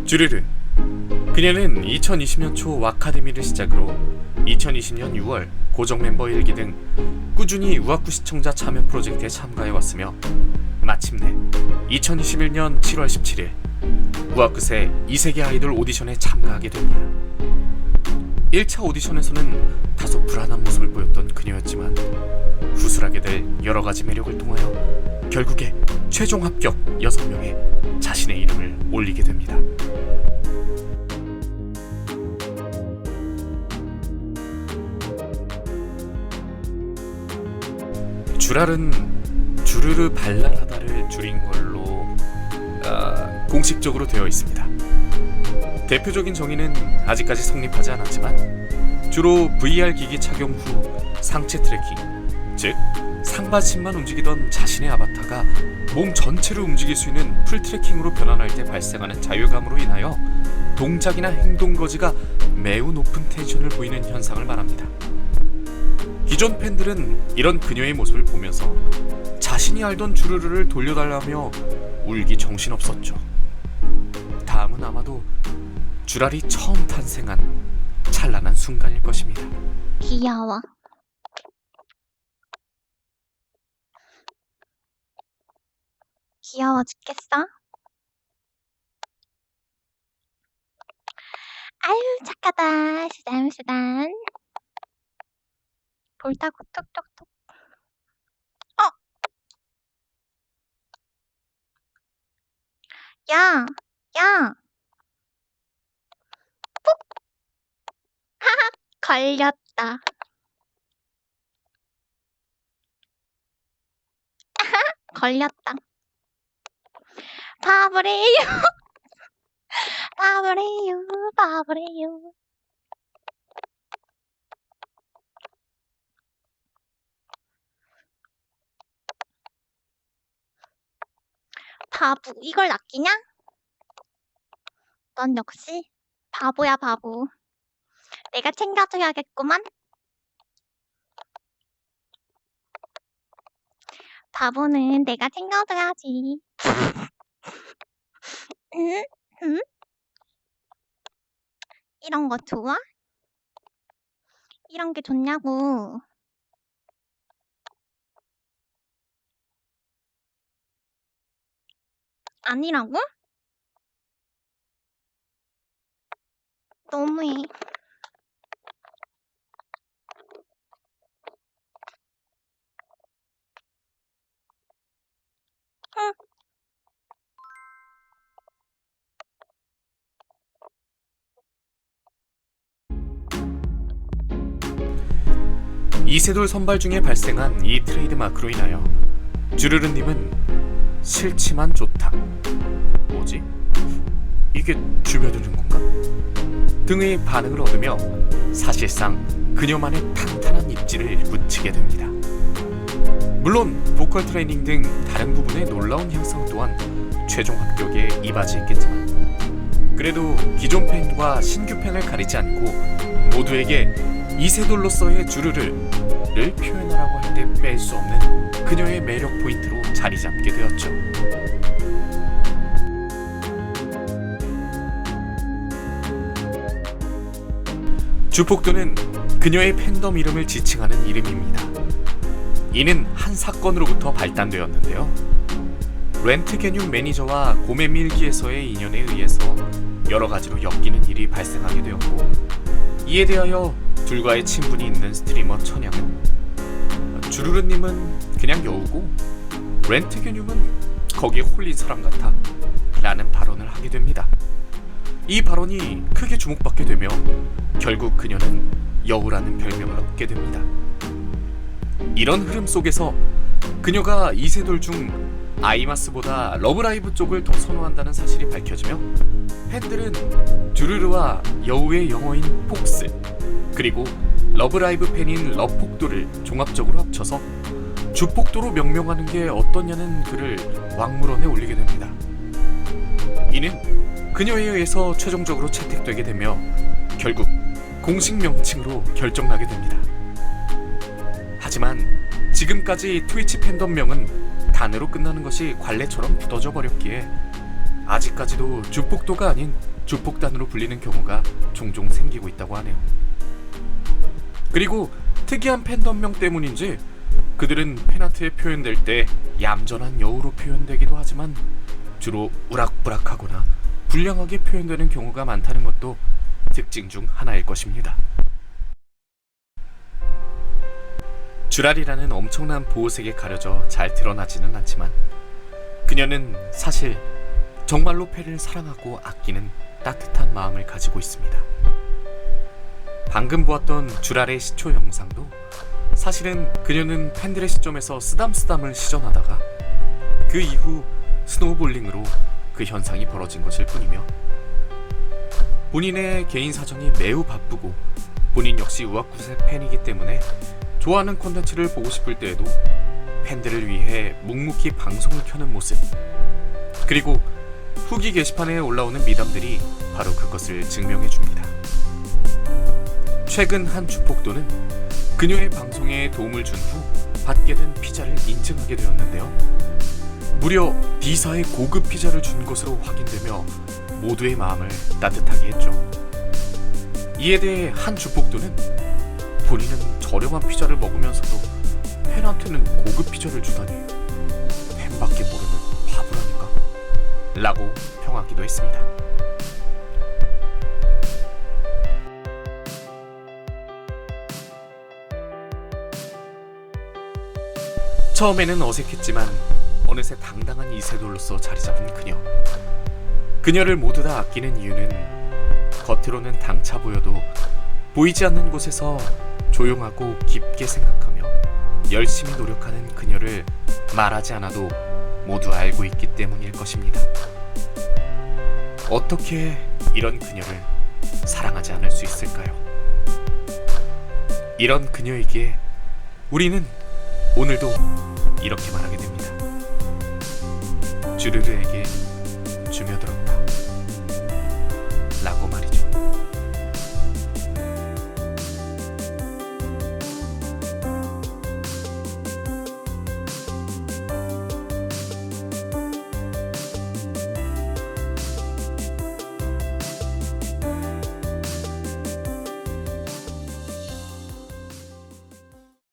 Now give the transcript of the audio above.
주르르. 그녀는 2020년 초 와카데미를 시작으로 2020년 6월 고정 멤버 1기 등 꾸준히 우아쿠 시청자 참여 프로젝트에 참가해왔으며 마침내 2021년 7월 17일 우아쿠세 이세계 아이돌 오디션에 참가하게 됩니다. 1차 오디션에서는 다소 불안한 모습을 보였던 그녀였지만 후술하게 될 여러가지 매력을 통하여 결국에 최종 합격 6명에 자신의 이름을 올리게 됩니다. 주랄은 주르르 발랄하다를 줄인 걸로 공식적으로 되어 있습니다. 대표적인 정의는 아직까지 성립하지 않았지만 주로 VR 기기 착용 후 상체 트래킹, 즉 상반신만 움직이던 자신의 아바타가 몸 전체를 움직일 수 있는 풀 트래킹으로 변환할 때 발생하는 자유감으로 인하여 동작이나 행동 거지가 매우 높은 텐션을 보이는 현상을 말합니다. 기존 팬들은 이런 그녀의 모습을 보면서 자신이 알던 주르르를 돌려달라며 울기 정신없었죠. 다음은 아마도 주랄이 처음 탄생한 찬란한 순간일 것입니다. 귀여워. 귀여워 죽겠어. 아유 착하다. 쓰담쓰담. 볼따구 톡톡톡. 야, 야. 푹. 하하, 걸렸다. 걸렸다. 바보래요. 바보래요. 바보래요. 바보, 이걸 낚이냐? 넌 역시 바보야 바보. 내가 챙겨줘야겠구만. 바보는 내가 챙겨줘야지. 응? 응? 이런 거 좋아? 이런 게 좋냐고. 아니라고? 너무해. 응. 이세돌 선발 중에 발생한 이 트레이드마크로 인하여 주르르님은 싫지만 좋다, 뭐지? 이게 주며드는 건가? 등의 반응을 얻으며 사실상 그녀만의 탄탄한 입지를 굳히게 됩니다. 물론 보컬 트레이닝 등 다른 부분의 놀라운 향상 또한 최종 합격에 이바지했겠지만 그래도 기존 팬과 신규 팬을 가리지 않고 모두에게 이세돌로서의 주르르를 표현하라고 할 때 뺄 수 없는 그녀의 매력 포인트로 자리 잡게 되었죠. 주폭도는 그녀의 팬덤 이름을 지칭하는 이름입니다. 이는 한 사건으로부터 발단되었는데요. 렌트게뉴 매니저와 고메 밀기에서의 인연에 의해서 여러 가지로 엮이는 일이 발생하게 되었고, 이에 대하여 둘과의 친분이 있는 스트리머 천양은 주르르님은 그냥 여우고 렌트게뉴는 거기에 홀린 사람 같아 라는 발언을 하게 됩니다. 이 발언이 크게 주목받게 되며 결국 그녀는 여우라는 별명을 얻게 됩니다. 이런 흐름 속에서 그녀가 이세돌 중 아이마스보다 러브라이브 쪽을 더 선호한다는 사실이 밝혀지며 팬들은 주르르와 여우의 영어인 폭스, 그리고 러브라이브 팬인 러폭도를 종합적으로 합쳐서 주폭도로 명명하는 게 어떠냐는 글을 왕물원에 올리게 됩니다. 이는 그녀에 의해서 최종적으로 채택되게 되며 결국 공식 명칭으로 결정나게 됩니다. 하지만 지금까지 트위치 팬덤명은 단어로 끝나는 것이 관례처럼 굳어져 버렸기에 아직까지도 주폭도가 아닌 주폭단으로 불리는 경우가 종종 생기고 있다고 하네요. 그리고 특이한 팬덤명 때문인지 그들은 팬아트에 표현될 때 얌전한 여우로 표현되기도 하지만 주로 우락부락하거나 불량하게 표현되는 경우가 많다는 것도 특징 중 하나일 것입니다. 쥬랄이라는 엄청난 보호색에 가려져 잘 드러나지는 않지만 그녀는 사실 정말로 팬을 사랑하고 아끼는 따뜻한 마음을 가지고 있습니다. 방금 보았던 쥬랄의 시초 영상도 사실은 그녀는 팬들의 시점에서 쓰담쓰담을 시전하다가 그 이후 스노우볼링으로 그 현상이 벌어진 것일 뿐이며 본인의 개인 사정이 매우 바쁘고 본인 역시 우아쿠세 팬이기 때문에 좋아하는 콘텐츠를 보고 싶을 때에도 팬들을 위해 묵묵히 방송을 켜는 모습, 그리고 후기 게시판에 올라오는 미담들이 바로 그것을 증명해줍니다. 최근 한 주폭도는 그녀의 방송에 도움을 준 후 받게 된 피자를 인증하게 되었는데요. 무려 D사의 고급 피자를 준 것으로 확인되며 모두의 마음을 따뜻하게 했죠. 이에 대해 한 주폭도는 본인은 저렴한 피자를 먹으면서도 팬한테는 고급 피자를 주다니 팬밖에 모르는 바보라니까 라고 평하기도 했습니다. 처음에는 어색했지만 어느새 당당한 이세돌로서 자리잡은 그녀. 그녀를 모두 다 아끼는 이유는 겉으로는 당차 보여도 보이지 않는 곳에서 조용하고 깊게 생각하며 열심히 노력하는 그녀를 말하지 않아도 모두 알고 있기 때문일 것입니다. 어떻게 이런 그녀를 사랑하지 않을 수 있을까요? 이런 그녀에게 우리는 오늘도 이렇게 말하게 됩니다. 주르르에게 주며들었다 라고 말이죠.